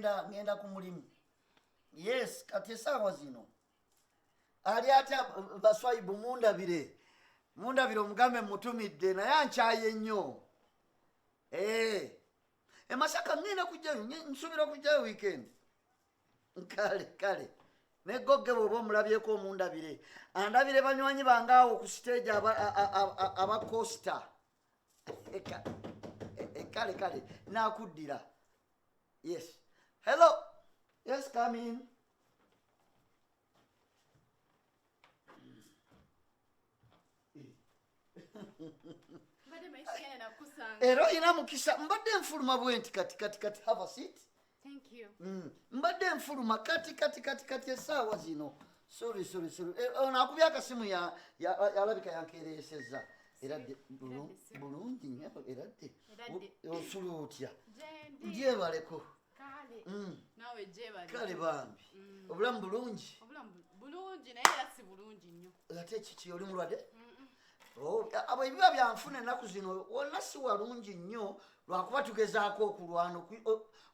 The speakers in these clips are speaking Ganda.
ngenda ku mulimu. Yes, kati essaawa zino ali atya baswaibu mundabire omugambe mutumidde naye ankyaye nnyo. Masaka ngenda kujjayo, nsuubira kujjayo weekend. Kale ne gogge bw'oba omulabyeko omundabire, andabire banywanyi bange awo ku stage aba costa. Kale nakuddira. Yes, hello. Yes, come in. Ero ina mukisa mbadde nfuluma bwenti kati have a seat. Thank you. Mbadde nfuluma kati essaawa zino. Sorry. Nakubya akasimu yalabika yankereesezza. Eradde bulungi nnyo eradde. Osula otya? Gyebaleko. Nawe gyebale. Kale bambi. Obulamu bulungi. Bulungi naye era si bulungi nnyo. Ate kiki oli mulwadde? Abo ebiba byanfuna ennaku zino wonna si walungi nnyo lwakuba tugezaako okulwana.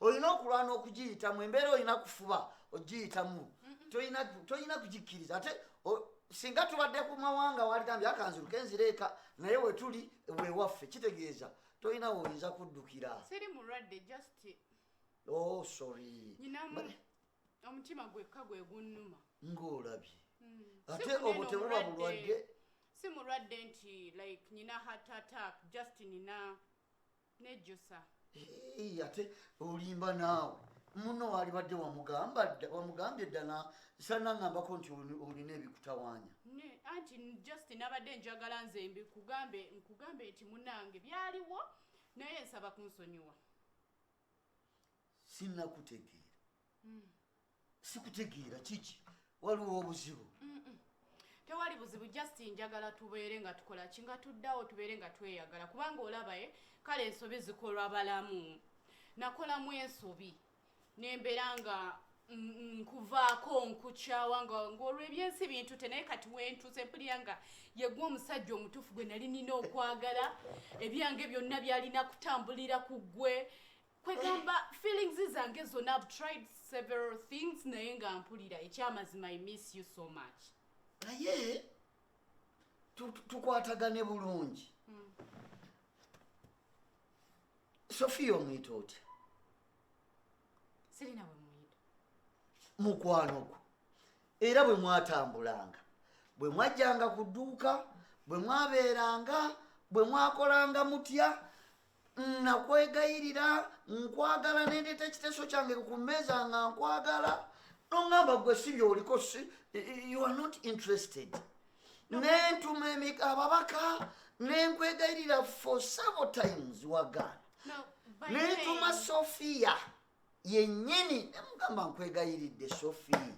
Olina okulwana okugiyitamu, embeera olina kufuba ogiyitamu. Tolina kugikkiriza. Ate singa tubadde ku mawanga waligambye akanziruka enzireka naye we tuli wewaffe kitegeeza tolina woyinza kuddukira. Siri mulwadde just. Oh, sorry. Omutima gwekka gwe gunnuma. Ng'olabye. Ate obwo tebuba bulwadde. Si mulwadde nti like nina heart attack, just nina nejjusa. Ate olimba naawe muno walibadde wamugambye ddala sanaŋŋambako nti olina ebikutawaanya. Anti just nabadde njagala nze nkugambe nti munange byaliwo naye nsaba kunsonyiwa. Sinnakutegeera. Sikutegeera kiki? Waliwo obuzibu? Tewali buzibu, just njagala tubeere nga tukola kinga tuddawo tubeere nga tweyagala kubanga olabaye kale ensobi zikolwa balamu. Nakolamu ensobi nembeera nga nkuvaako nkukyawa ng'olw'ebyensi bintu naye kati wentuuse mpulira nga yegwe omusajja omutuufu gwe nali nina okwagala, ebyange byonna byalina kutambulira ku ggwe. Kwegamba feelings zange zonna I've tried several things naye nga mpulira ekyamazima I miss you so much. Naye tukwatagane bulungi. Sophia omuyita otya? Sirina bwe muyita. Mukwano gwo. Era bwe mwatambulanga, bwe mwajjanga ku dduuka, bwe mwabeeranga, bwe mwakolanga mutya, nakwegayirira nkwagala nendeeta ekiteeso kyange ku mmeeza nga nkwagala. Nongamba gwe si byoliko, you are not interested. Nentuma ababaka nenkwegayirira for several times wagaana. Nentuma Sophia yennyini nemugamba nkwegayiridde Sophie.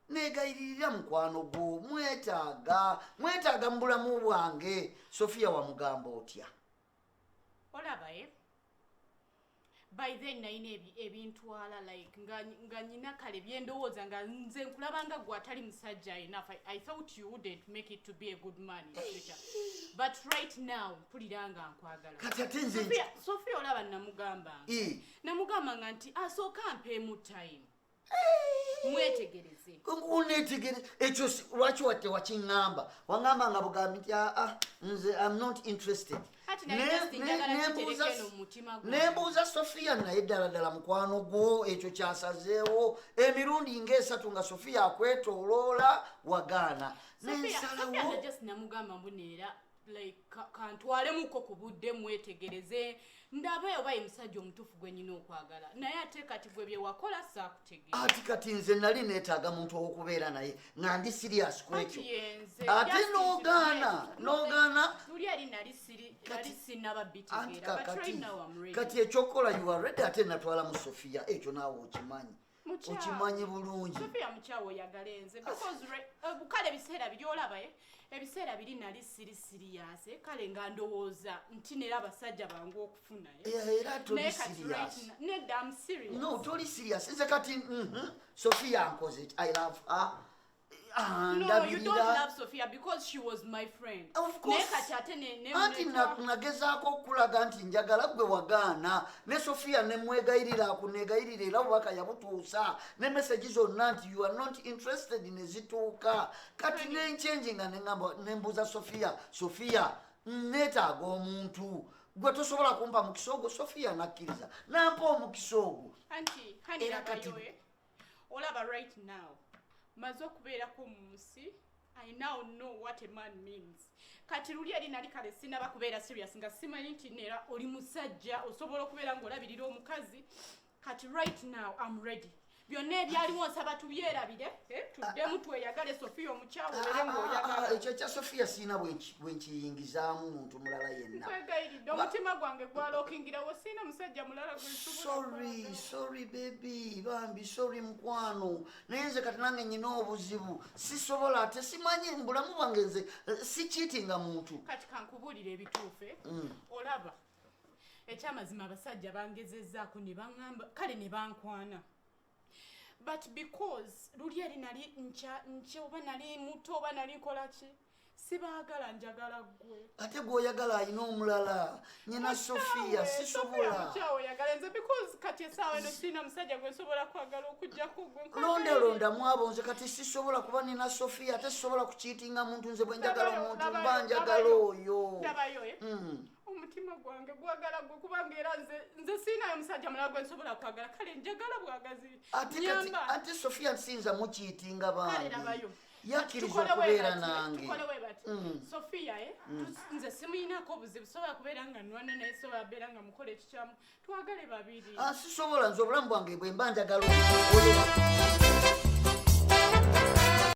Negayiririra mukwano gwo mwetaaga mu bulamu bwange. Sophia wamugamba otya? Olabaye by then nalina ebintwala like nga nyina kale byendowooza nga nze nkulabanga gwe atali musajja enough. I thought you wouldn't make it to be a good man in the future, but right now mpulira nga nkwagala. Kati ate nze Sophia olaba namugambanga nti asooka mpeemu time mwetegereze. Unetegereze ekyo lwaki wakiŋŋamba? Waŋŋamba nga bugambi nti nze I'm not interested. Nembuuza Sophia naye ddala mukwano gwo ekyo kyasazeewo emirundi ng'esatu nga Sophia akwetooloola wagaana. Nensalawo just namugamba mbuneera like kantwalemuko ku budde mwetegereze ndabe oba musajja omutuufu gwe nyina okwagala naye ate kati gwe bye wakola saakutegeera. Ati kati nze nali neetaaga muntu ow'okubeera naye nga ndi serious ku ekyo ate n'ogaana tuli ali nali sinnaba bitegeera but right now I'm ready. Kati ekyokukola you are ready ate natwala mu Sophia ekyo naawe okimanyi bulungi. Sophia mukyawo oyagala enze because kale ebiseera byolabaye ebiseera biri nali serious kale nga ndowooza nti neera abasajja bangu okufuna era toli serious. Nedda I'm serious. No, toli serious. Nze kati Sophia nkoze I love her. No, you don't love Sophia because she was my friend. Of course. Anti nagezaako okulaga nti njagala gwe wagaana ne Sophia ne mwegayirira akunegayirira era obubaka yabutuusa ne message zonna nti you are not interested ne zituuka kati nenchenji nga nengamba nembuuza Sophia neetaaga omuntu gwe tosobola kumpa mukisa ogwo Sophia nakkiriza nampa omukisa ogwo era kati olaba right now maze okubeerako mu nsi I now know what a man means. Kati luli eri nali kale sinaba kubeera serious nga simanyi nti neera oli musajja osobola okubeera ng'olabirira omukazi. Kati right now I'm ready. Byonna ebyaliwo nsaba tubyerabire tuddemu tweyagale Sophia omukyawe obere ng'oyagala. Ekyo kya Sophia siina bwenkiyingizaamu muntu mulala yenna. Nkwegayiridde omutima gwange gwalookingirawo siina musajja mulala gwe sorry baby bambi sorry mukwano naye nze kati nange nyina obuzibu sisobola ate simanyi mbulamu bwange nze sikiitinga muntu. Kati kankubuulira ebituufe olaba ekyamazima abasajja bangezezzaako ne baŋŋamba kale ne bankwana. But because luli eri nali nkya oba nali muto oba nali nkola ki sibaagala njagala ggwe. Ate gw'oyagala alina omulala nyina Sophia sisobola. Nze because kati essaawa eno sirina musajja gwe nsobola kwagala okuggyako gwe. Londa mwabo nze kati sisobola kuba nina Sophia ate sisobola kukiitinga muntu nze bwe njagala omuntu mba njagala oyo. Ndabayo omutima gwange gwagala gwe kubanga era nze siinayo musajja mulala gwe nsobola kwagala kale njagala bwagazi. Ate Sophia nsinza mukiitinga bange yakkiriza okubeera nange. Sophia nze simuyinaako obuzibu sobola kubeera nga nwana naye sobola beera nga mukola ekikyamu twagale babiri. Sisobola nze obulamu bwange bwe mba njagala oyo.